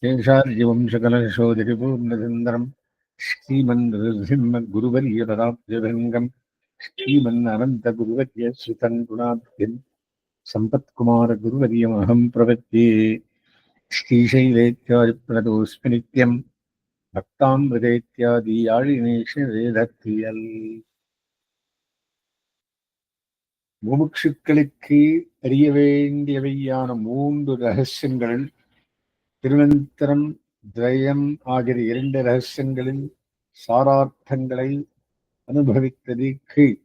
शेषाद्यवंशकलशोदरिपूर्णचन्द्रम् श्रीमन्नृसिंहगुरुवर्यपदाब्जभृङ्गम् श्रीमन्ननन्तगुरुवर्यश्रितम् गुणाब्धिम् सम्पत्कुमारगुरुवर्यमहम् प्रपद्ये। श्रीशैलेत्यादिप्रणतोऽस्मि नित्यम् பக்தாமிருதேத்யாதியாழினேஷவேதத்தியல். முமுட்சுக்களுக்கு அறிய வேண்டியவையான 3 ரகசியங்களில் திருமந்திரம் திரயம் ஆகிய 2 ரகசியங்களின் சாரார்த்தங்களை அனுபவித்தது கீழ்.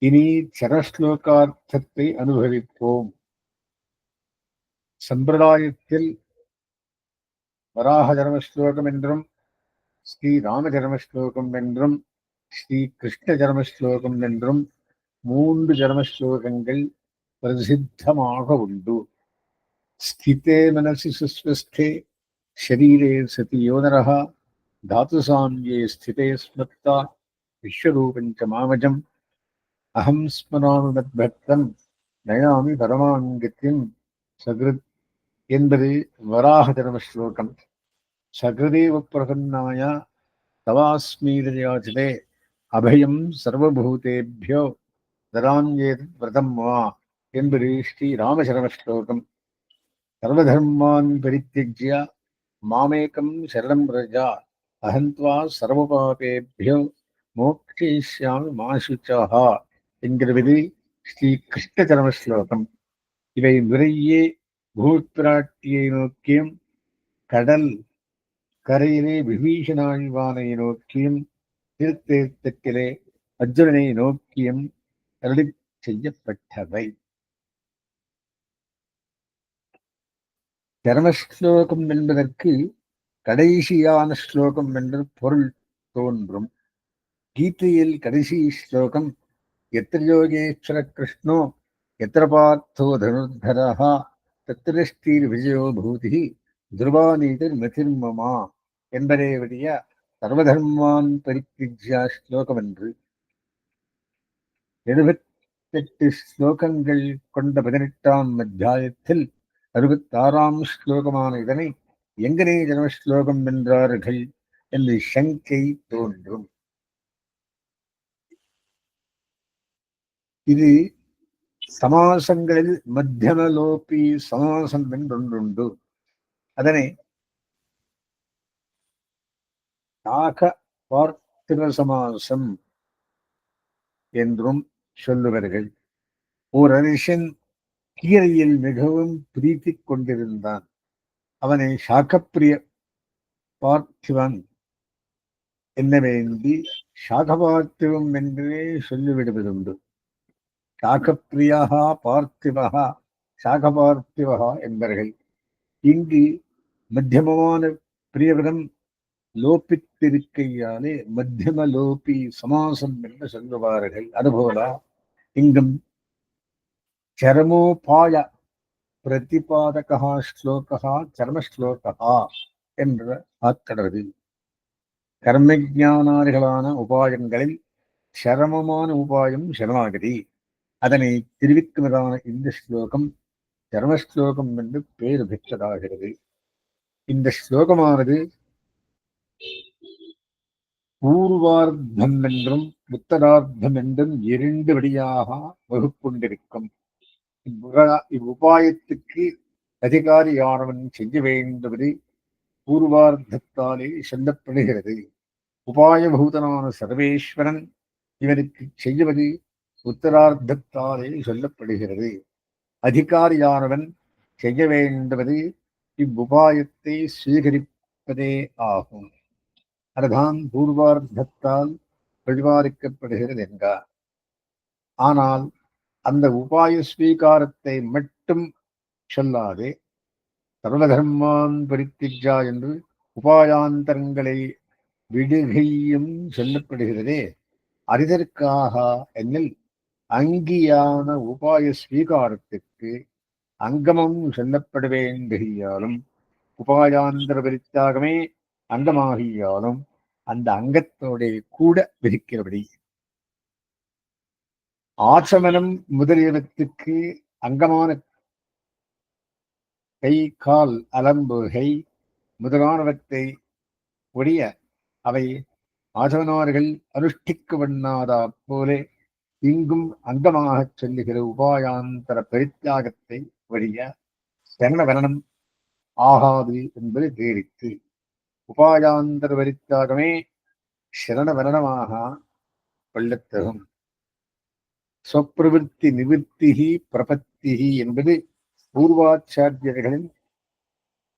இனி சரஸ்லோகார்த்தத்தை அனுபவிப்போம். சம்பிரதாயத்தில் வராக ஜன்மஸ்லோகம் என்றும் ஸ்ரீராம ஜன்மஸ்லோகம் என்றும் ஸ்ரீ கிருஷ்ண ஜன்மஸ்லோகம் என்றும் 3 ஜன்மஸ்லோகங்கள் பிரசித்தமாக உண்டு. ஸ்திதே மனசி சுஸ்வஸ்தே ஷரீரே சதி யோனரஹ தாதுசாம்யே ஸ்திதே ஸ்மர்த்தா விஸ்வரூபஞ்ச மாமஜம் அஹம் ஸ்மராமி மத்பக்தம் நயாமி பரமாங்கத்தியம் சகிருத் என்பது வராக ஜன்மஸ்லோகம். சகிருதேவ பிரபன்னாய தவாஸ்மீரயாச்சிதே அபயம் சர்வபூதேபியோ தராம்யேத் விரதம் வா என்பது ஸ்ரீராமசரணஸ்லோகம். சர்வதர்மான் பரித்யஜ்ய மாமேகம் சரணம் ரஜா அஹந்த்வா சர்வபாபேபியோ மோக்ஷயிஷ்யாமி மா சுச்சஹா என்கிறது ஸ்ரீ கிருஷ்ண சரணஸ்லோகம். இவை முறையே பூத்பிராட்டியை நோக்கியும் கடல் கரையிலே விபீஷணாழ்வானை நோக்கியும் திருத்தேர்த்தத்திலே அர்ஜுனனை நோக்கியும் அருளி செய்யப்பட்டவை. தர்மஸ்லோகம் என்பதற்கு கடைசியான ஸ்லோகம் என்று பொருள் தோன்றும். கீதையில் கடைசி ஸ்லோகம் எத்திர யோகேஸ்வர கிருஷ்ணோ எத்திர பார்த்தோ தனுர்தரஹா தத்திர ஸ்ரீர் விஜயோ பூதி துருவாநீதிர் மதிர்மமா என்பதே வழிய சர்வதர்மான் பரித்யஜ்யா ஸ்லோகம் என்று. 78 ஸ்லோகங்கள் கொண்ட 18ஆம் அத்தியாயத்தில் 66ஆம் ஸ்லோகமான இதனை எங்கனே ஜன்மஸ்லோகம் என்றார்கள் என்று சங்கை தோன்றும். இது சமாசங்களில் மத்தியமலோபி சமாசம் என்றொன்றுண்டு. அதனை தாக பார்த்திவ சமாசம் என்றும் சொல்லுவார்கள். ஓர் அரசன் கீரையில் மிகவும் பிரீத்தி கொண்டிருந்தான். அவனை சாகப்பிரிய பார்த்திவன் என்ன வேண்டி சாகபார்த்திவம் என்றே சொல்லிவிடுவதுண்டு. சாகப்பிரியா பார்த்திவா சாகபார்த்திவா என்பர்கள். இங்கு மத்தியமமான பிரியவிடம் லோபித்திருக்கையாலே மத்தியம லோபி சமாசம் என்று சொல்லுவார்கள். அதுபோல இங்கும் சரமோபாய பிரதிபாதகா ஸ்லோகா சர்மஸ்லோகா என்ற ஆக்கிறது. கர்மஜானாதிகளான உபாயங்களில் சரமமான உபாயம் சரணாகதி. அதனை தெரிவிக்கிறதான இந்த ஸ்லோகம் சர்மஸ்லோகம் என்று பெயர் பெற்றதாகிறது. இந்த ஸ்லோகமானது பூர்வார்த்தம் என்றும் உத்தரார்த்தம் என்றும் 2 வழியாக வகுக்கொண்டிருக்கும். இவ்வுபாயத்துக்கு அதிகாரியானவன் செய்ய வேண்டுவது பூர்வார்த்தத்தாலே சொல்லப்படுகிறது. உபாயபூதனான சர்வேஸ்வரன் இவனுக்கு செய்வது உத்தரார்த்தத்தாலே சொல்லப்படுகிறது. அதிகாரியானவன் செய்ய வேண்டுவது இவ்வுபாயத்தை சுவீகரிப்பதே ஆகும். அதுதான் பூர்வார்த்தத்தால் வழிபாதிக்கப்படுகிறது என்றார். ஆனால் அந்த உபாய ஸ்வீகாரத்தை மட்டும் சொல்லாதே சர்வதர்மான் பரித்யஜ்யா என்று உபாயாந்தரங்களை விடுகையும் சொல்லப்படுகிறதே. அரிதற்காக என்னில் அங்கியான உபாய ஸ்வீகாரத்திற்கு அங்கமும் சொல்லப்பட வேண்டியாலும் உபாயாந்தர பரித்தியாகமே அங்கமாகியாலும் அந்த அங்கத்தோட கூட விதிக்கிறபடி ஆச்சமனம் முதலியவற்றுக்கு அங்கமான கை கால் அலம்புகை முதலானவற்றை ஒழிய அவை ஆசவனார்கள் அனுஷ்டிக்க வண்ணாதா போலே இங்கும் அங்கமாகச் சொல்லுகிற உபாயாந்தர பரித்தியாகத்தை ஒழிய சரண வரணம் ஆகாது என்பது தேரித்து உபாயாந்தர பரித்தியாகமே சரண வரணமாக கொள்ளத்தகும். சொப்பிரவிற்த்தி நிவிற்த்திகி பிரபத்திகி என்பது பூர்வாச்சாரியர்களின்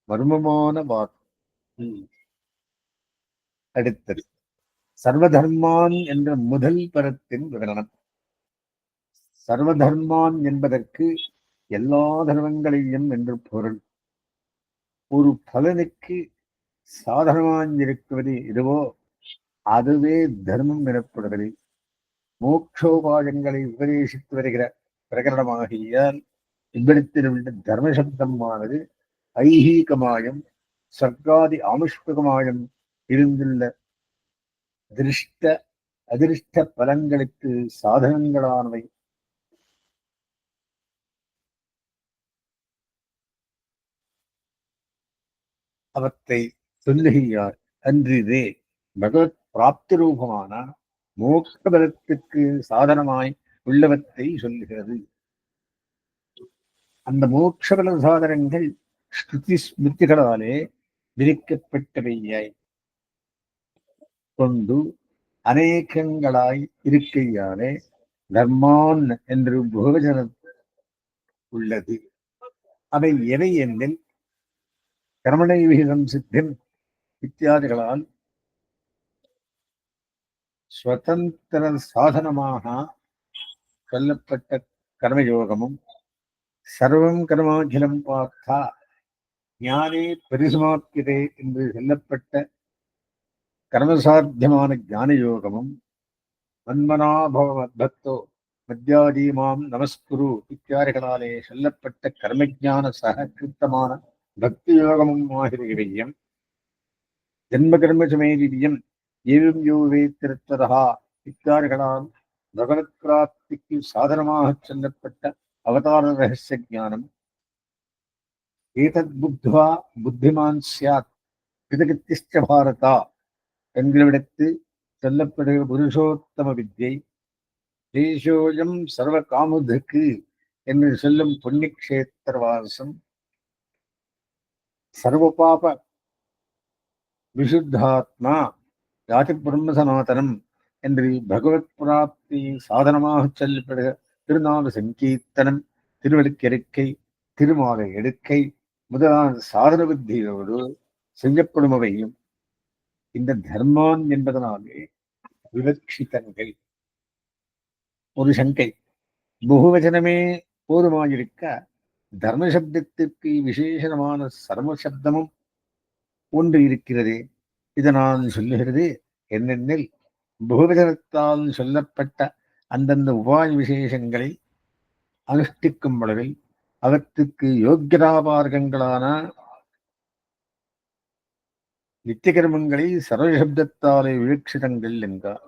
மர்மமான வாக்கு. அடுத்தது சர்வதர்மான் என்ற முதல் பதத்தின் விவரணம். சர்வதர்மான் என்பதற்கு எல்லா தர்மங்களையும் என்று பொருள். ஒரு பலனுக்கு சாதனமாயிருக்குவது இதுவோ அதுவே தர்மம் எனப்படுவது. மோட்சோபாயங்களை உபதேசித்து வருகிற பிரகரணமாகியால் இவ்விடத்தில் உள்ள தர்மசப்தமானது ஐஹீகமாயம் சர்க்காதி ஆமுஷ்பகமாயம் இருந்துள்ள திருஷ்ட அதிருஷ்ட பலங்களுக்கு சாதனங்களானவை. அவற்றை சொல்லுகிறார். அன்றிதே பகவத் பிராப்தி ரூபமான மோட்ச பலத்திற்கு சாதனமாய் உள்ளவற்றை சொல்லுகிறது. அந்த மோட்சபல சாதனங்கள் ஸ்ருதி ஸ்மிருதிகளாலே விதிக்கப்பட்டவையாய் கொண்டு அநேகங்களாய் இருக்கையாலே தர்மான் என்று பகுவஜனம் உள்ளது. அவை எவை எனில் கர்மணை விகிதம் சித்தம் இத்தியாதிகளால் ஸ்வதந்திர சாதனமாக சொல்லப்பட்ட கர்மயோகமும் சர்வம் கர்மாகிலம் பார்த்தா ஞானே பரிசமாப்தியதே என்று சொல்லப்பட்ட கர்மசாத்தியமான ஞான யோகமும் மன்மனாபவ பக்தோ மத்யாதீமாம் நமஸ்குரு இத்தியாதிகளாலே சொல்லப்பட்ட கர்மஜான சககிருத்தமான பக்தி யோகமும் ஆகியவையும் ஜென்ம கர்ம சமேதியம் ஏவம் யோ வேத்திருத்ததா இத்தியாதிகளால் பகவத் பிராப்திக்கு சாதனமாக சொல்லப்பட்ட அவதார ரகசிய ஞானம் ஏதத் புத்வா புத்திமான் சியாத் கிருதகிருத்திஷ்ட பாரதா என்கிறவிடத்து சொல்லப்படுகிற புருஷோத்தம வித்யை தேசோயம் சர்வ காமுதுக்கு என்று சொல்லும் புண்ணிக்ஷேத்திரவாசம் சர்வபாப விசுத்தாத்மா ஜாதி பிரம்ம சனாதனம் என்று பகவத் பிராப்தி சாதனமாக சொல்லப்படுகிற திருநாம சங்கீர்த்தனம் திருவெடுக்கெடுக்கை திருமாலை எடுக்கை முதலான சாதன புத்தியோடு செய்யப்படுபவையும் இந்த தர்மான் என்பதனாலே விவக்ஷிதங்கள். ஒரு சங்கை பகுவச்சனமே போதுமாயிருக்க தர்மசப்தத்திற்கு விசேஷமான சர்மசப்தமும் ஒன்று இருக்கிறது. இதை நான் சொல்லுகிறது என்னென்னில் பகுவச்சனத்தால் சொல்லப்பட்ட அந்தந்த உபாய விசேஷங்களை அனுஷ்டிக்கும் அளவில் அவற்றுக்கு யோக்கியதாபார்க்கங்களான நித்திய கர்மங்களை சர்வசப்தத்தாலே விவக்ஷிதங்கள் என்றார்.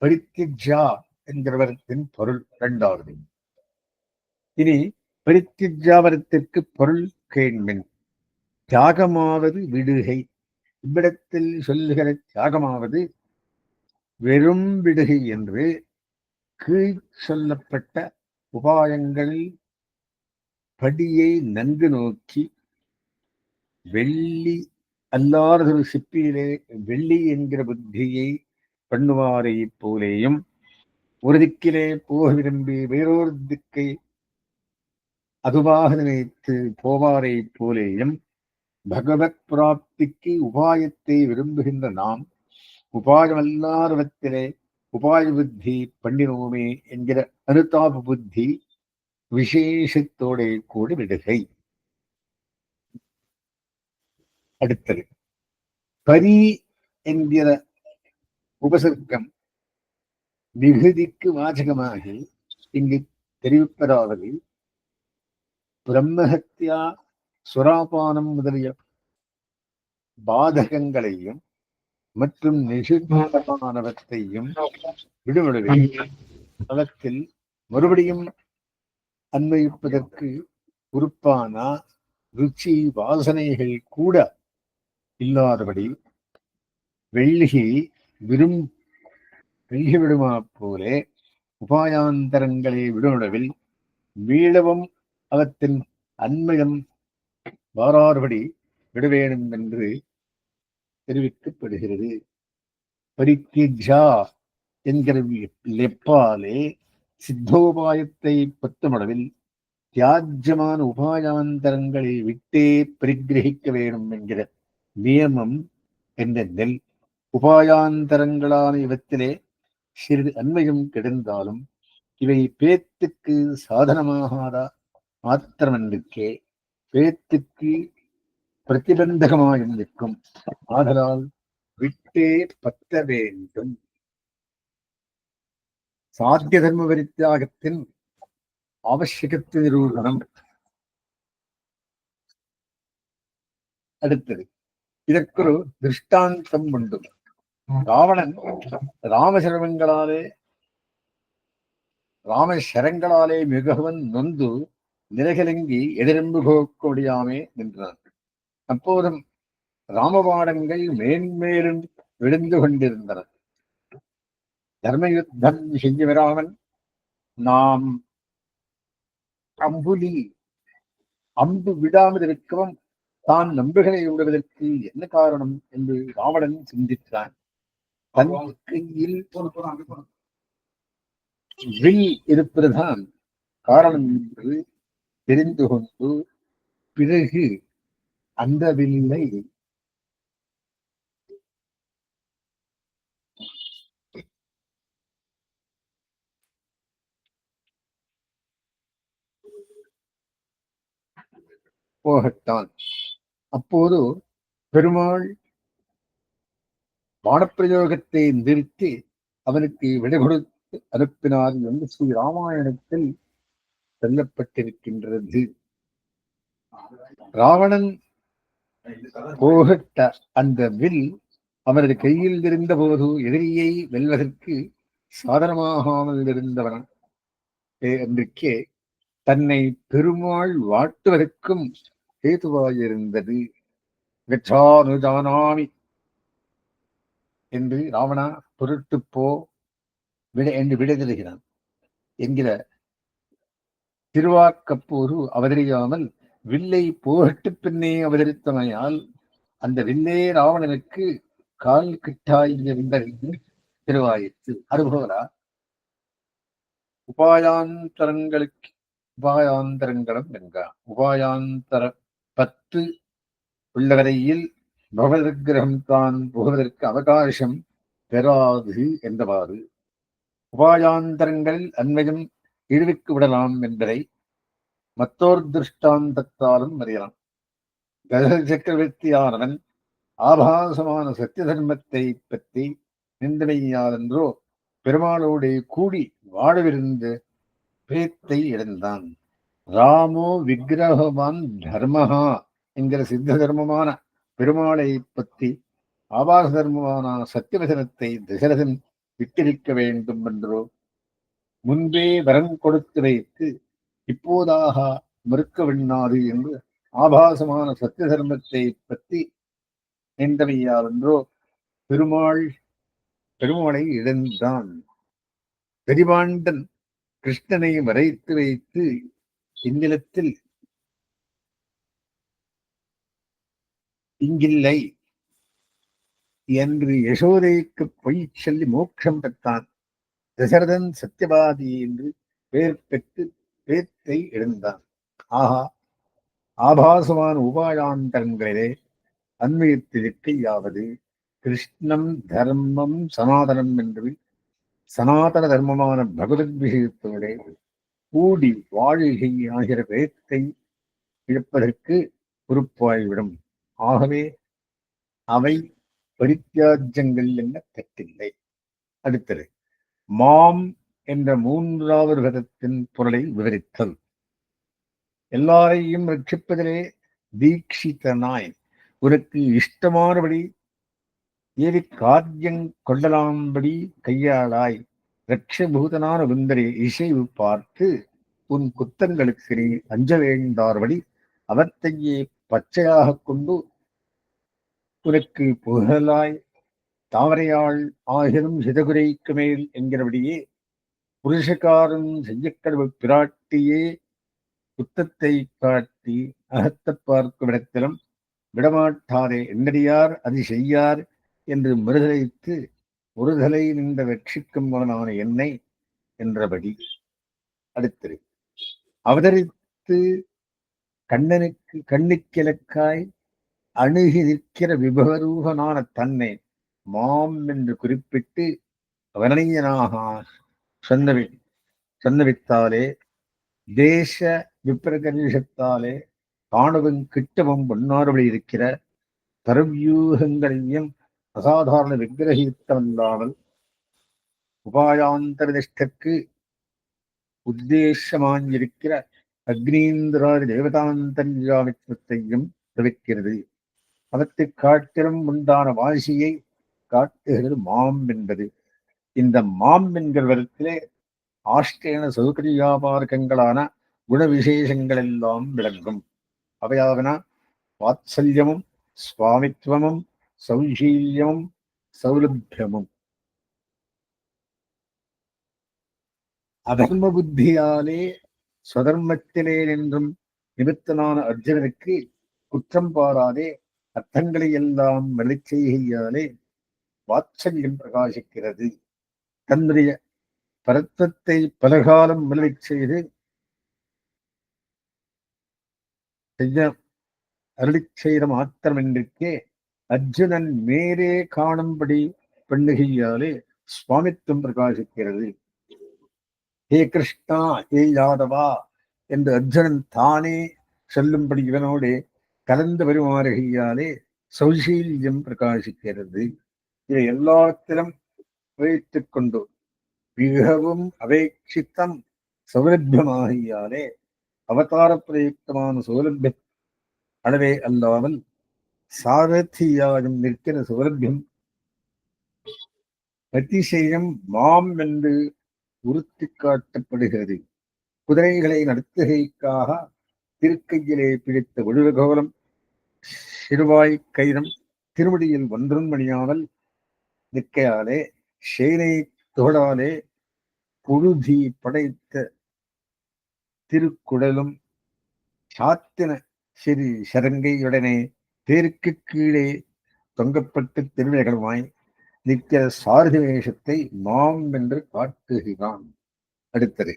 பரித்திஜா என்கிறவரத்தின் பொருள் இரண்டாவது. இனி பரித்திஜாவரத்திற்கு பொருள் கேள்மின். தியாகமாவது விடுகை. இவ்விடத்தில் சொல்லுகிற தியாகமாவது வெறும் விடுகை என்று கீழ் சொல்லப்பட்ட உபாயங்களில் படியை நன்கு நோக்கி வெள்ளி அல்லாதொரு சிப்பியிலே வெள்ளி என்கிற புத்தியை பண்ணுவாரை போலேயும் ஒரு திக்கிலே போக விரும்பி வேறொரு திக்கை அதுவாக நினைத்து போவாரை போலேயும் பகவத் பிராப்திக்கு உபாயத்தை விரும்புகின்ற நாம் உபாயமல்லாதவத்திலே உபாய புத்தி பண்ணினோமே என்கிற அனுதாப புத்தி விசேஷத்தோட கூட விடுகை. அடுத்தது பரி என்கிற உபசர்க்கம் விகுதிக்கு வாசகமாகி இங்கு தெரிவிப்பதாவது பிரம்மஹத்யா சுராபானம் முதலிய பாதகங்களையும் மற்றும் நிஷித்தமானவற்றையும் விடுவிடுவே தளத்தில் மறுபடியும் அன்வயிப்பதற்கு உறுப்பான ருச்சி வாசனைகள் கூட இல்லாதபடி வெள்கி விடுமா போலே உபாயாந்தரங்களை விடுணவில் மீளவும் அவத்தின் அண்மையம் வாராறுபடி விடவேணும் என்று தெரிவிக்கப்படுகிறது. பரித்திஜா என்கிற லெப்பாலே சித்தோபாயத்தை பொறுத்தமளவில் தியாஜ்யமான உபாயாந்தரங்களை விட்டே பரிகிரகிக்க வேணும் என்கிற நியமம் என்ற நெல் உபாயாந்தரங்களான இவத்திலே சிறிது அண்மையும் கிடந்தாலும் இவை பேத்துக்கு சாதனமாகாத மாத்திரமன்றிருக்கே பேத்துக்கு பிரதிபந்தகமாக நிற்கும். ஆதலால் விட்டே பத்த வேண்டும். சாத்திய தர்ம பரித்தியாகத்தின் அவசியகத்து நிரூபணம். அடுத்தது இதற்கொரு திருஷ்டாந்தம் உண்டு. ராவணன் ராமசரங்களாலே மிகவும் நொந்து நிலகலங்கி எதிரெம்பு போக்க முடியாமே நின்றான். அப்போதும் ராமபாடங்கள் மேன்மேலும் விழுந்து கொண்டிருந்தன. தர்மயுத்தம் செஞ்சு வராமல் நாம் அம்பு விடாமல் இருக்கவும் தான் நம்புகளை விடுவதற்கு என்ன காரணம் என்று ராவணன் சிந்தித்தான். தன் கையில் வில் இருப்பதுதான் காரணம் என்று தெரிந்து கொண்டு பிறகு அந்த வில்லை போகட்டான். அப்போது பெருமாள் வானப்பிரயோகத்தை நிறுத்தி அவனுக்கு விடை கொடுத்து அனுப்பினார் என்று ஸ்ரீ ராமாயணத்தில் சொல்லப்பட்டிருக்கின்றது. ராவணன் போகட்ட அந்த வில் அவனது கையில் இருந்த போது எதிரியை வெல்வதற்கு சாதனமாகாமல் இருந்தவன் என்றுக்கே தன்னை பெருமாள் வாட்டுவதற்கும் ஹேதுவாயிருந்தது. வெற்றானுஜானாமி என்று ராவணா பொருட்டு போ என்று விடைதருகிறான் என்கிற திருவாக்கப்போது அவதரியாமல் வில்லை போகட்டு பின்னே அவதரித்தமையால் அந்த வில்லே ராவணனுக்கு கால் கிட்டாயிருந்த திருவாயிற்று. அதுபோல உபாயாந்தரங்களும் என்கிறார். உபாயாந்தர 10 உள்ளவரையில் பகவத்கிரகம் தான் புகுவதற்கு அவகாசம் பெறாது என்றவாறு உபாயாந்தரங்களில் அண்மையும் இழுவிக்கு விடலாம் என்பதை மற்றோர் திருஷ்டாந்தத்தாலும் அறியலாம். தசரத சக்கரவர்த்தியானவன் ஆபாசமான சத்திய தர்மத்தை பற்றி நிந்தனையாதென்றோ பெருமாளோடு கூடி வாழவிருந்த பேத்தை இழந்தான். ராமோ விக்கிரகவான் தர்மஹா என்கிற சித்த தர்மமான பெருமாளை பற்றி ஆபாச தர்மமான சத்தியவசனத்தை தசரதன் விட்டிருக்க வேண்டும் என்றோ முன்பே வரம் கொடுத்து வைத்து இப்போதாக மறுக்க விண்ணாது என்று ஆபாசமான சத்திய தர்மத்தை பற்றி நின்றமையாவென்றோ பெருமாளை இழந்தான். பெரிவாண்டன் கிருஷ்ணனை மறைத்து வைத்து இந்நிலத்தில் இங்கில்லை என்று யசோதைக்கு பொய் சொல்லி மோட்சம் பெற்றான். தசரதன் சத்தியவாதி என்று பெயர் பெற்று பேத்தை இழந்தான். ஆகா, ஆபாசமான உபாயாந்தரங்களிலே அன்வயத்திற்கையாவது கிருஷ்ணம் தர்மம் சனாதனம் என்று சனாதன தர்மமான பகவத் விஷயத்தோட கூடி வாழ்கை ஆகிற பேத்தை இழப்பதற்கு பொறுப்பாய்விடும். ஆகவே அவை பரித்தியாஜங்கள் என்ன தெற்றில்லை. அடுத்தது மாம் என்ற 3வது பதத்தின் பொருளை விவரித்தல். எல்லாரையும் ரட்சிப்பதிலே தீட்சிதனாய் உனக்கு இஷ்டமானபடி ஏறி காரியம் கொள்ளலாம்படி கையாளாய் ரட்சபூதனான விந்தரை இசைவு பார்த்து உன் குத்தங்களுக்கு நீ அஞ்ச வேண்டார்படி அவற்றையே பச்சையாகக் கொண்டு உனக்கு புகழாய் தாமரையாள் ஆகிலும் சிதகுரைக்கு மேல் என்கிறபடியே புருஷகாரம் செய்யக்கடவுள் பிராட்டியே குத்தத்தை காட்டி அகத்த பார்க்கும் இடத்திலும் விடமாட்டாரே என்னடியார் அது செய்யார் என்று மறுதலைத்து ஒருதலை நின்ற ரட்சிக்கும்பவனான என்னை என்றபடி. அடுத்தது அவதரித்து கண்ணுக்கிழக்காய் அணுகி நிற்கிற விபவரூபனான தன்னை மாம் என்று குறிப்பிட்டு வர்ணியனாக சொன்னவித்தாலே தேச விப்ரகரிஷத்தாலே காணவும் கிட்டவும் பொன்னாறுபடி இருக்கிற பரவியூகங்களையும் அசாதாரண விக்கிரகித்தவல்லாமல் உபாயாந்தர நிஷ்டற்கு உத்தேசமாயிருக்கிற அக்னீந்திராதி தேவதாந்தர்யாமித்வத்தையும் தவிர்க்கிறது. அவற்றை காட்டிலும் உண்டான வாசியை காட்டுகிறது மாம் என்பது. இந்த மாம் என்கிற வருத்திலே ஆஷ்டேன சௌகரியாபாரகங்களான குண விசேஷங்கள் எல்லாம் விளங்கும். அவையாவன வாத்சல்யமும் சுவாமித்துவமும் சௌஷீல்யமும் சௌலபியமும். அதர்ம புத்தியாலே ஸ்வதர்மத்திலே நின்றும் நிமித்தனான அர்ஜுனனுக்கு குற்றம் பாராதே அர்த்தங்களை எல்லாம் வெளிச்செய்கையாலே வாத்சல்யம் பிரகாசிக்கிறது. தன்னுடைய பரத்தத்தை பலகாலம் விளைவிச் செய்து அருளிச் செய்த மாத்திரமென்றிருக்கே அர்ஜுனன் மேலே காணும்படி பண்ணுகையாலே சுவாமித்துவம் பிரகாசிக்கிறது. ஹே கிருஷ்ணா, ஹே யாதவா என்று அர்ஜுனன் தானே சொல்லும்படி இவனோடு கலந்து வருமாறுகையாலே சௌசீல்யம் பிரகாசிக்கிறது. இதை எல்லாத்திலும் வைத்துக் கொண்டு மிகவும் அபேட்சித்தம் சௌலபியமாகியாலே அவதார பிரயுக்தமான சௌலபிய அளவே அல்லாமல் சாரதியாகும் நிற்கிற சௌலபியம் அதிசயம் மாம் என்று உறுத்தி காட்டப்படுகிறது. குதிரைகளை நடத்துகைக்காக திருக்கையிலே பிடித்த ஒழுகோலம் சிறுவாய் கயிறம் திருவடியில் ஒன்றும் மணியாமல் நிற்கையாலே சேனை தோடாலே புழுதி படைத்த திருக்குடலும் சாத்தின சிறு சரங்கையுடனே தேருக்கு கீழே தொங்கப்பட்டு திருவிழகமாய் நிற்கிற சாரதி வேஷத்தை மாம் என்று காட்டுகிறான். அடுத்தது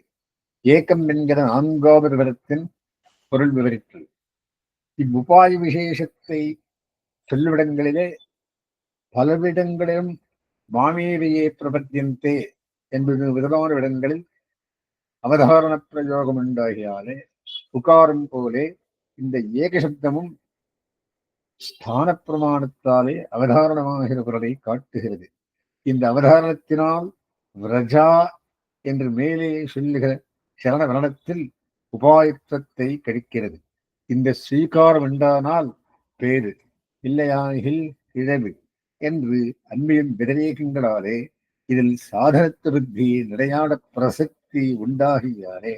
ஏக்கம் என்கிற 4வது விதத்தின் பொருள் விவரித்து இவ்வுபாய விசேஷத்தை சொல்லுவிடங்களிலே பலவிடங்களிலும் மாமேவையே பிரபத்தியந்தே என்பது விதமான இடங்களில் அவதாரண பிரயோகம் உண்டாகியாலே உகாரம் போலே இந்த ஏகசப்தமும் ஸ்தான பிரமாணத்தாலே அவதாரணமாகிற பொருளை காட்டுகிறது. இந்த அவதாரணத்தினால் விரஜா என்று மேலே சொல்லுகிற சரண வரணத்தில் உபாயத்துவத்தை கழிக்கிறது. இந்த ஸ்வீகாரம் உண்டானால் பேரு, இல்லையாகில் இழவு என்று அன்பியின் விதரேகங்களாலே இதில் சாதனத்துவத்தி நிலையான பிரசக்தி உண்டாகியாலே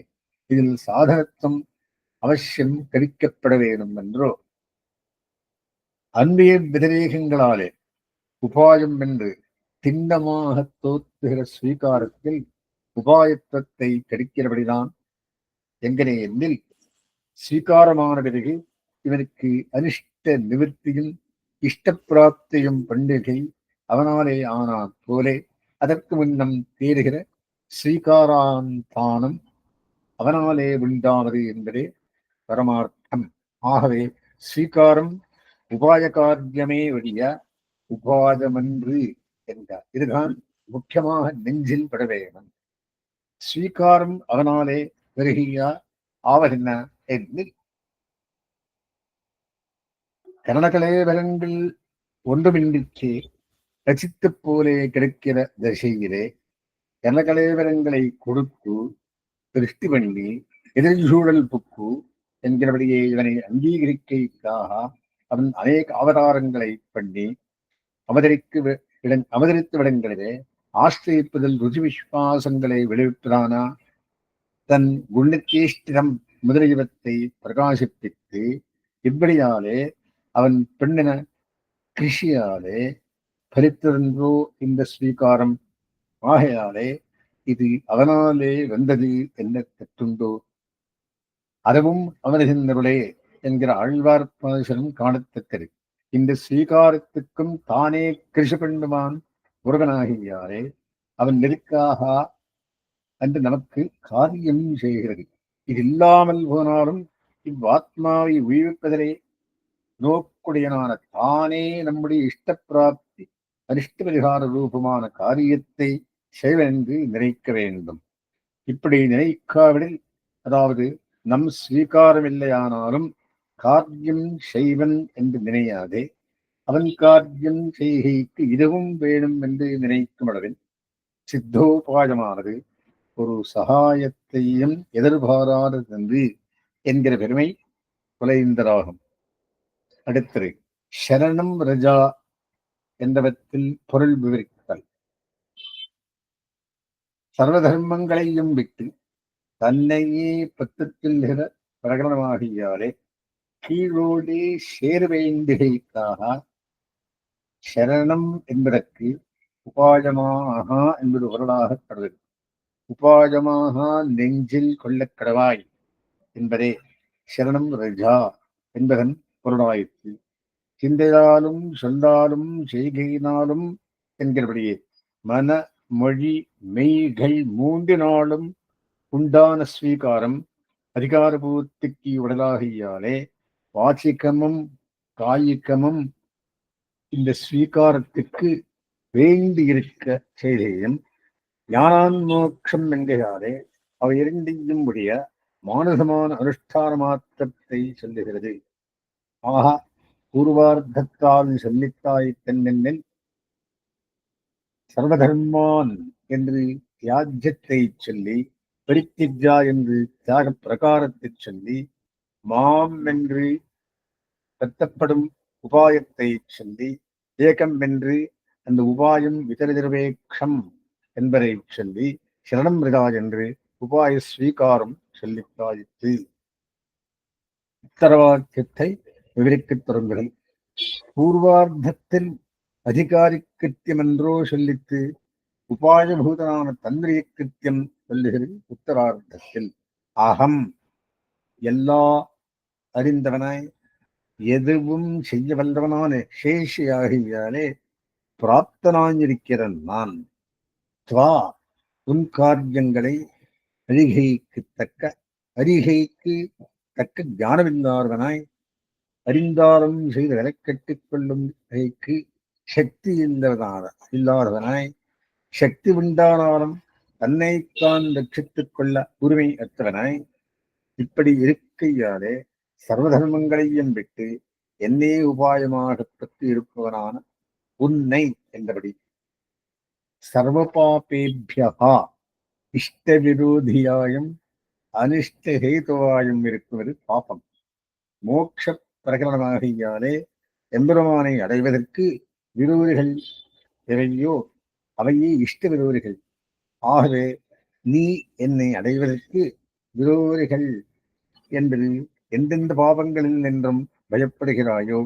இதில் சாதனத்துவம் அவசியம் கழிக்கப்பட வேண்டும் என்றோ அன்பியின் விதரேகங்களாலே உபாயம் என்று திண்ணமாக தோற்றுகிற ஸ்வீகாரத்தில் உபாயத்துவத்தை கழிக்கிறபடிதான் எங்கனே எண்ணில் ஸ்வீகாரமான பிறகு இவனுக்கு அனிஷ்ட நிவர்த்தியும் இஷ்டப்பிராப்தியும் பண்டிகை அவனாலே ஆனான் போலே அதற்கு முன்னம் தேறுகிற ஸ்வீகாராந்தானம் அவனாலே உண்டானது என்பதே பரமார்த்தம். ஆகவே ஸ்வீகாரம் உபாய காரியமே வழிய உபாயமன்று என்றார். இதுதான் முக்கியமாக நெஞ்சில் பட வேண்டும். ஸ்வீகாரம் அவனாலே வருகையா ஆவதென்ன என்னில் கரணகலேபரங்கள் ஒன்றுமின்றிக்கே ரசித்து போலே கிடைக்கிற தசையிலே கரணகலேபரங்களை கொடுத்து திருஷ்டி பண்ணி எதிர்சூழல் புக்கு என்கிறபடியே இவனை அங்கீகரிக்கைக்காக அவன் அநேக அவதாரங்களை பண்ணி அவதரித்த விடங்களிலே ஆசிரியப்பதில் ருச்சி விஸ்வாசங்களை விளைவிப்பதானா தன் குணத்தீஷ்டிரம் முதலியவத்தை பிரகாசிப்பித்து இப்படியாலே அவன் பெண்ணின கிருஷியாலே பலித்திருந்தோ இந்த ஸ்வீகாரம். ஆகையாலே இது அவனாலே வந்தது என்ன தெற்றுண்டோ? அதுவும் அவனதின்னருளே என்கிற ஆழ்வார் பாசுரம் காணத்தக்கது. இந்த ஸ்வீகாரத்துக்கும் தானே கிருஷி பண்ணுவான் முருகனாகியாரே அவன் நெருக்காக என்று நமக்கு காரியம் செய்கிறது. இது இல்லாமல் போனாலும் இவ்வாத்மாவை உயிர்ப்பதிலே நோக்குடையனான தானே நம்முடைய இஷ்டப்பிராப்தி அரிஷ்ட பரிகார ரூபமான காரியத்தை செய்வென்று நினைக்க வேண்டும். இப்படி நினைக்காவிடில், அதாவது நம் ஸ்வீகாரம் இல்லையானாலும் காரியம் செய்வன் என்று நினையாதே அவன் காரியம் செய்கைக்கு இதுவும் வேணும் என்று நினைக்கும் அளவில் சித்தோபாயமானது ஒரு சகாயத்தையும் எதிர்பாராததென்று என்கிற பெருமை குலைந்தராகும். அடுத்தது சரணம் ரஜா என்பவற்றில் பொருள் விவரித்தல். சர்வ தர்மங்களையும் விட்டு தன்னையே பத்தத்தில் பிரகடனமாகியாலே கீழோடு சேருவேண்டுகைக்காக சரணம் என்பதற்கு உபாயமாக என்பது பொருளாக கருது. உபாயமாக நெஞ்சில் கொள்ளக் கடவாய் என்பதே சரணம் ரஜா என்பதன் பொருளாயிற்று. சிந்தையாலும் சொல்லாலும் செய்கையினாலும் என்கிறபடியே மன மொழி மெய்கள் மூன்றினாலும் உண்டான ஸ்வீகாரம் அதிகாரபூர்த்திக்கு உடலாகியாலே வாச்சிக்கமும் காயிக்கமும் இந்த ஸ்வீகாரத்துக்கு வேண்டியிருக்க செய்தேயும் ஞானான்மோட்சம் என்கையாலே அவை இரண்டையும் உடைய மானசமான அனுஷ்டான மாத்திரத்தை சொல்லுகிறது. ஆக பூர்வார்த்தத்தால் சொல்லித்தாய் தென்னென்னில் சர்வதர்மான் என்று தியாஜ்யத்தை சொல்லி, பரித்திஜா என்று தியாக பிரகாரத்தை சொல்லி, மாம் என்று கத்தப்படும் உபாயத்தை சொல்லி, ஏகம் என்று அந்த உபாயம் விதரிதர்வேக்ஷம் என்பதை சொல்லி, சரணம் ரிதா என்று உபாய ஸ்வீகாரம் சொல்லித்தாயிற்று. உத்தரவாக்கியத்தை விவரிக்கத் தொடங்குதல். பூர்வார்த்தத்தில் அதிகாரி கிருத்தியம் என்றோ சொல்லித்து உபாயபூதனான தந்திரிய கிருத்தியம் சொல்லுகிறது. உத்தரார்த்தத்தில் அகம் எல்லா அறிந்தவனாய் எதுவும் செய்ய வல்லவனான சேஷியாகியாலே பிராப்தனாயிருக்கிற நான் துவா உன் காரியங்களை அறிகைக்கு தக்க ஞானமில்லாதவனாய் அறிந்தாலும் செய்து விலை கட்டிக் கொள்ளும் சக்தி இல்லாதவனாய் சக்தி உண்டானாலும் தன்னைத்தான் ரட்சித்துக் கொள்ள உரிமை அற்றவனாய் இப்படி இருக்கையாலே சர்வதர்மங்களையும் விட்டு என்னே உபாயமாக பற்றி இருப்பவனான உன்னை என்றபடி சர்வபாபேபியா இஷ்ட விரோதியாயும் அனிஷ்ட ஹேதுவாயும் இருக்குவது பாபம். மோட்ச பிரகடனமாகியாலே எம்பெருமானை அடைவதற்கு விரோதிகள் எவையோ அவையே இஷ்ட விரோதிகள். ஆகவே நீ என்னை அடைவதற்கு விரோதிகள் என்பது எந்தெந்த பாவங்களில் நின்றும் பயப்படுகிறாயோ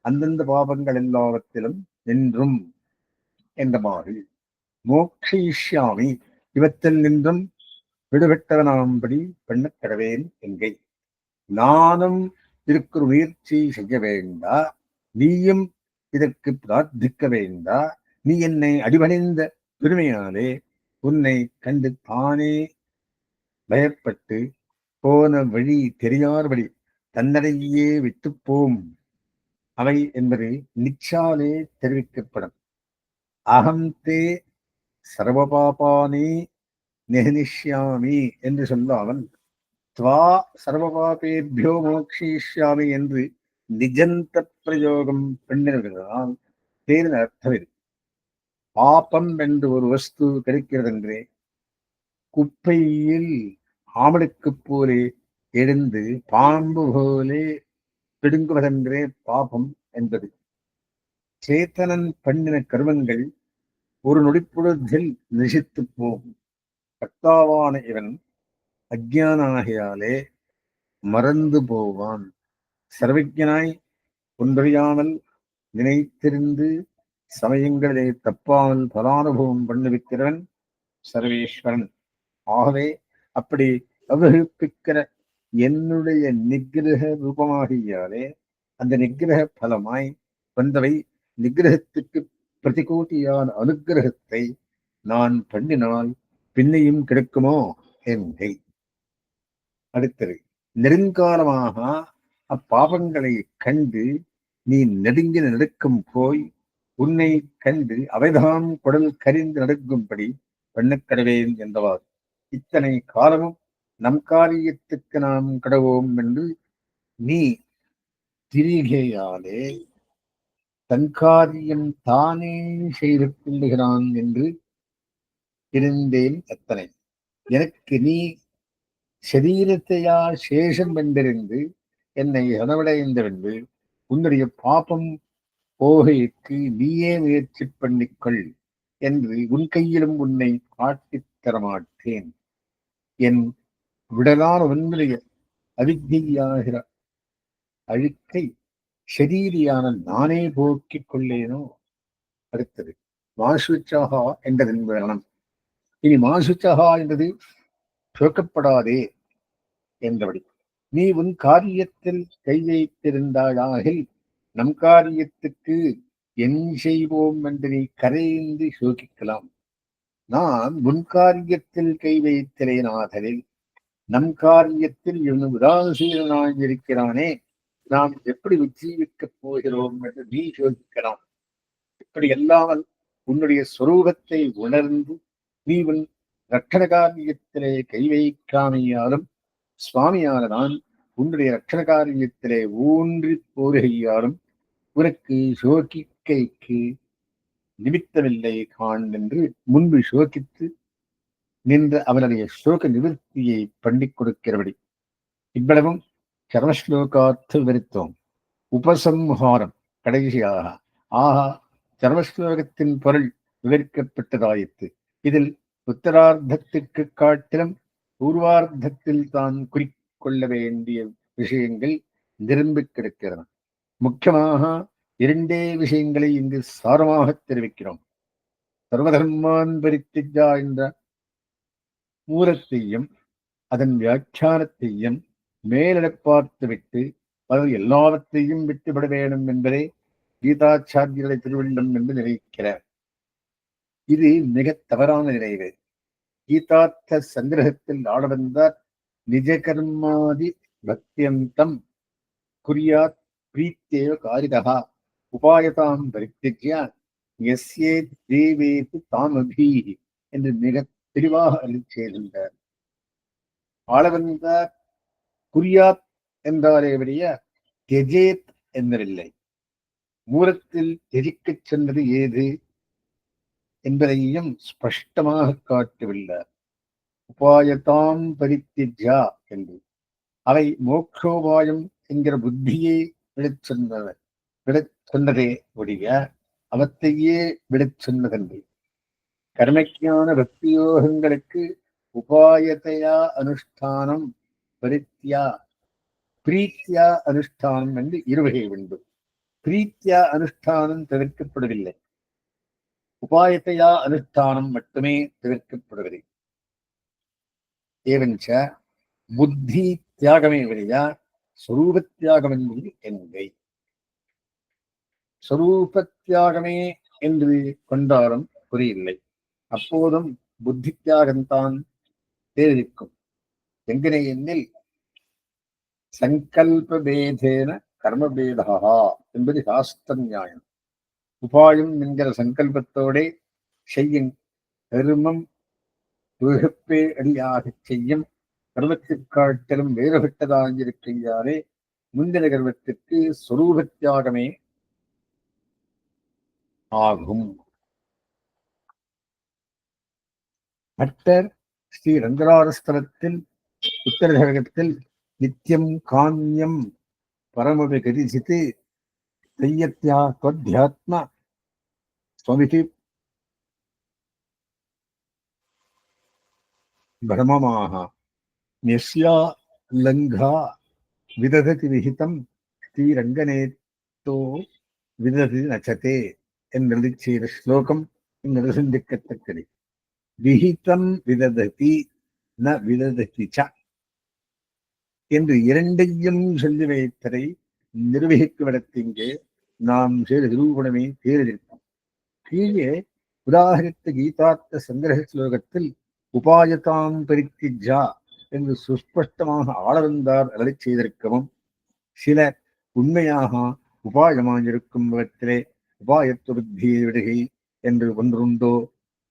அந்தந்த பாவங்கள் எல்லாவற்றிலும் நின்றும் என்ற மாதிரி மோக்ஷயிஷ்யாமி இவற்றில் நின்றும் விடுபட்டவனாம்படி பெண்ணக் கடவேன் என்கை. நானும் இதற்கு முயற்சி செய்ய வேண்டா, நீயும் இதற்கு பிரார்த்திக்க வேண்டா. நீ என்னை அடிபணிந்த பெருமையாலே உன்னை கண்டு தானே பயப்பட்டு போன வழி தெரியாதபடி தன்னடையே விட்டுப்போம் அவை என்பது நிச்சாலே தெரிவிக்கப்படும். அகம் தே சர்வபாபானே நெஹனிஷ்யாமி என்று சொல்லாமல் துவா சர்வபாபேபியோ மோக்ஷயிஷ்யாமி என்று நிஜந்த பிரயோகம் பெண்ணினால் தேரின் அர்த்தம் இது. பாப்பம் என்று ஒரு வஸ்து கிடைக்கிறதென்றே குப்பையில் ஆமடுக்கு போலே எழுந்து பாம்பு போலே பிடுங்குவதென்றே பாபம் என்பது. சேத்தனன் பண்ணின கர்மங்கள் ஒரு நொடிப்பொழுதில் நசித்து போகும். கர்த்தாவான இவன் அஜ்ஞானாகியாலே மறந்து போவான். சர்வஜனாய் ஒன்றறியாமல் நினைத்திருந்து சமயங்களிலே தப்பாமல் பலானுபவம் பண்ணுவிக்கிறவன் சர்வேஸ்வரன். ஆகவே அப்படி அவகுப்பிக்கிற என்னுடைய நிகிரக ரூபமாகியாலே அந்த நிகிரக பலமாய் வந்தவை நிகிரகத்துக்கு பிரதிகோட்டியான அனுகிரகத்தை நான் பண்ணினால் பின்னையும் கிடைக்குமோ என்னை. அடுத்தது, நெருங்காலமாக அப்பாபங்களை கண்டு நீ நெடுங்கி நடுக்கும் போய் உன்னை கண்டு அவைதான் குடல் கரிந்து நடுக்கும்படி பண்ணக்கடவேன் என்றவாறு. இத்தனை காலமும் நம் காரியத்துக்கு நாம் கடவோம் என்று நீ திரிகையாலே தன் காரியம் தானே செய்து கொள்ளுகிறான் என்று இருந்தேன். எத்தனை எனக்கு நீ சரீரத்தையா சேஷம் வென்றிருந்து என்னை அனவடைந்தென்று உன்னுடைய பாபம் போகைக்கு நீயே முயற்சி பண்ணிக்கொள் என்று உன் கையிலும் உன்னை காட்டித் தரமாட்டேன். என் விடலான உன்னுடைய அவித்தியாகிற அழுக்கை ஷரீரியான நானே போக்கிக் கொள்ளேனோ. அடுத்தது, மாசுச்சகா என்றதன் விவரணம். இனி மாசுச்சகா என்றது சோக்கப்படாதே என்றபடி. நீ உன் காரியத்தில் கை வைத்திருந்தாயாகில் நம் காரியத்துக்கு என் செய்வோம் என்று நீ கரைந்து சோகிக்கலாம். நான் உன் காரியத்தில் கை வைத்திரேனாதலில் நம் காரியத்தில் இவன் உதாசீனாய் இருக்கிறானே, நாம் எப்படி உஜ்ஜீவிக்கப் போகிறோம் என்று நீ யோசிக்கலாம். இப்படி அல்லாமல் உன்னுடைய சொரூபத்தை உணர்ந்து நீ உன் ரட்சண காரியத்திலே கை வைக்காமையாலும் சுவாமியான நான் உன்னுடைய ரட்சண காரியத்திலே ஊன்றி போகையாலும் உனக்கு சோகிக்கைக்கு நிமித்தமில்லை காண் என்று முன்பு சோகித்து நின்ற அவனுடைய சோக நிவர்த்தியை பண்ணிக் கொடுக்கிறபடி. இவ்வளவும் சர்மஸ்லோகார்த்த விவரித்தோம். உபசம்ஹாரம் கடைசியாக ஆஹா சர்மஸ்லோகத்தின் பொருள் விவரிக்கப்பட்டதாயிற்று. இதில் உத்தரார்த்தத்திற்கு காட்டிலும் பூர்வார்த்தத்தில் தான் குறிக்கொள்ள வேண்டிய விஷயங்கள் நிரம்பிக் கிடக்கிறன. முக்கியமாக இரண்டே விஷயங்களை இங்கு சாரமாக தெரிவிக்கிறோம். சர்வதர்மான் பரித்திஜா என்ற மூலத்தையும் அதன் வியாக்கியானத்தையும் மேலிட பார்த்துவிட்டு அது எல்லாவற்றையும் விட்டுவிட வேண்டும் என்பதே கீதாச்சாரியர்களை திருவள்ளம் என்று நினைக்கிறார். இது மிக தவறான நினைவு. கீதார்த்த சங்கிரகத்தில் ஆடவந்தார் நிஜ கர்மாதி பக்தியந்தம் குறியாத் பிரீத்தேவ காரிதா உபாயதாம் பரித்திஜ்ய யஸ்யே தேவேது தாமபீஹி என்று மிக தெளிவாக அருள் செய்கின்றார். ஆளவந்தார் குறியாத் என்றாரே வழிய தெஜேத் என்பதில்லை. மூலத்தில் தெஜிக்கச் சென்றது ஏது என்பதையும் ஸ்பஷ்டமாக காட்டவில்லை. உபாயதாம் பரித்திஜா என்று அவை மோக்ஷோபாயம் என்கிற புத்தியை விடச் சொன்னதே ஒழிய அவற்றையே விடச் சொன்னதன்றி. கர்மஜான பக்தியோகங்களுக்கு உபாயத்தையா அனுஷ்டானம் பரித்யா பிரீத்தியா அனுஷ்டானம் என்று இருவகை உண்டு. பிரீத்தியா அனுஷ்டானம் தவிர்க்கப்படவில்லை, உபாயத்தையா அனுஷ்டானம் மட்டுமே தவிர்க்கப்படுவது. ஏவஞ்ச புத்தி தியாகமே வழியா ஸ்வரூபத்தியாகம் என்பது என்கை. ஸ்வரூபத்தியாகமே என்று கொண்டாலும் புரியவில்லை. அப்போதும் புத்தி தியாகம்தான் தேர்விக்கும். எங்கனை எண்ணில் சங்கல்ப பேதேன கர்மபேதா என்பது சாஸ்திர நியாயம். உபாயம் என்கிற சங்கல்பத்தோட செய்யும் கர்மம் உகப்பே அடியாக செய்யும் கர்மத்திற்கு காட்டிலும் வேறுபட்டதாக இருக்கையாலே முந்தின கர்மத்திற்கு ஸ்வரூபத்தியாகமே ஆகும். பட்டர் ஸ்ரீ ரங்கராரஸ்தலத்தில் உத்தரகத்தில் நித்தியம் காமியம் பரமபி கரிசித்து தையத்யாத்ம ஸ்வமிதி பிரமமாக யஸ்யா லங்கா விதததி விஹிதம் ஸ்ரீரங்கநேத்தோ விததி நச்சதே என்று செய்த ஸ்லோகம் இங்கு சிந்திக்கத்தக்கது. விஹிதம் விதததி ந விதததி ச என்று இரண்டையும் சொல்லி வைத்ததை நிர்வகிக்கும் இடத்திங்கே நாம் செய்த நிரூபணமே தேர்தெடுத்தோம். கீழே உதாகரித்த கீதார்த்த சங்கிரக ஸ்லோகத்தில் உபாயதாம் பரித்திஜா என்று சுஸ்பஷ்டமாக ஆளவந்தார் அருளை செய்திருக்கவும், சில உண்மையாக உபாயமாயிருக்கும் விதத்திலே உபாயத்துவ புத்தியை விடுகை என்று ஒன்றுண்டோ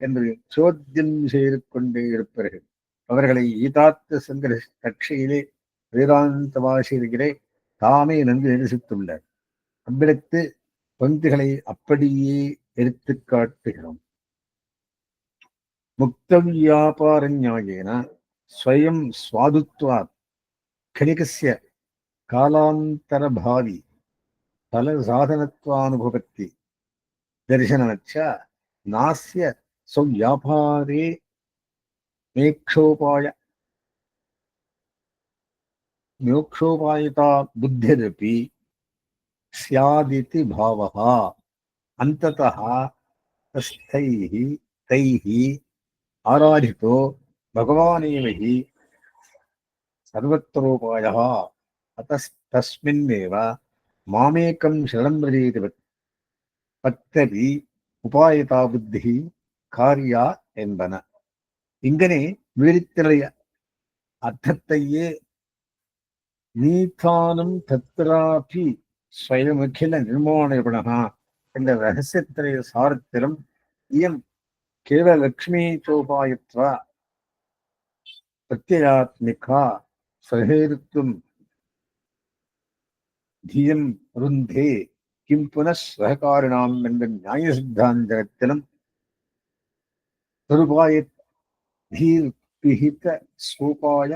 என்று சோத்தியம் செய்து கொண்டே இருப்பார்கள். அவர்களை கீதார்த்த சங்கிரக கட்சியிலே வேதாந்த வாசிகளே தாமே நன்கு நிரசித்துள்ளார். அவ்விடத்து பங்குகளை அப்படியே எடுத்து காட்டுகிறோம். முக்த வியாபார நியாயேன ஸ்வயம் ஸ்வாதுத்வாத் கணிகஸ்ய காலாந்தரபாவி பல சாதனத்வானுபவத்தி தரிசனச்ச நாஸ்ய ஸ்வவியாபாரே மோக்ஷோபாயதா புத்திரபி ஸ்யாதிதி பாவः அந்ததः தைஹ ஆராதிதோ பகவானேவ ஹி சர்வத்ரோபாயः அத்தஸ்மின்னேவ மாமேகம் சரணம் பிரஜேதி பத்தபி உபாயதா புத்தி காரியா என்பன. இங்கனே விவரித்தலைய அர்த்தத்தையே நீதானம் தத்ராபி ஸ்வயமகில நிர்மாணகுணா என்ற ரகசியத்திரைய சாரத்திலும் இயம் கேவல லக்ஷ்மி சோபாயத்வா பிரத்யாத்மிகா சகேருத்துவம் தியம் ருந்தே கிம் புனഃ சககாரிணாம் என்ற நியாய சித்தாந்தத்திலும் தருபாய தீர்பிஹித சோபாய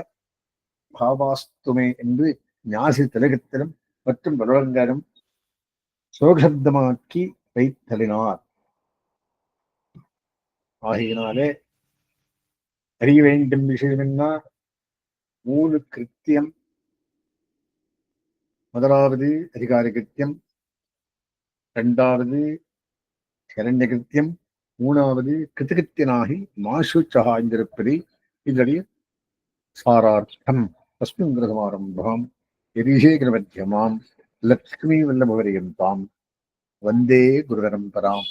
பாவாஸ்துமே என்று ஞாசி திலகத்திலும் மற்றும் பலவங்காரும் சோகப்தமாக்கி வைத்தலினார். ஆகையினாலே அறிய வேண்டும் விஷயம் என்ன? 3 கிருத்தியம். முதலாவது அதிகார கிருத்தியம், 2வது சரண்ய கிருத்தியம், 3வது கிருத்திகத்தியனாகி மாசுச்சகா என்றிருப்பது இதனுடைய சாரார்த்தம். தஸ்மின் கிரகமாரம்பாம் யதிசேகர மத்தியமாம் லக்ஷ்மி வல்லபவரியந்தாம் வந்தே குருபரம்பராம்.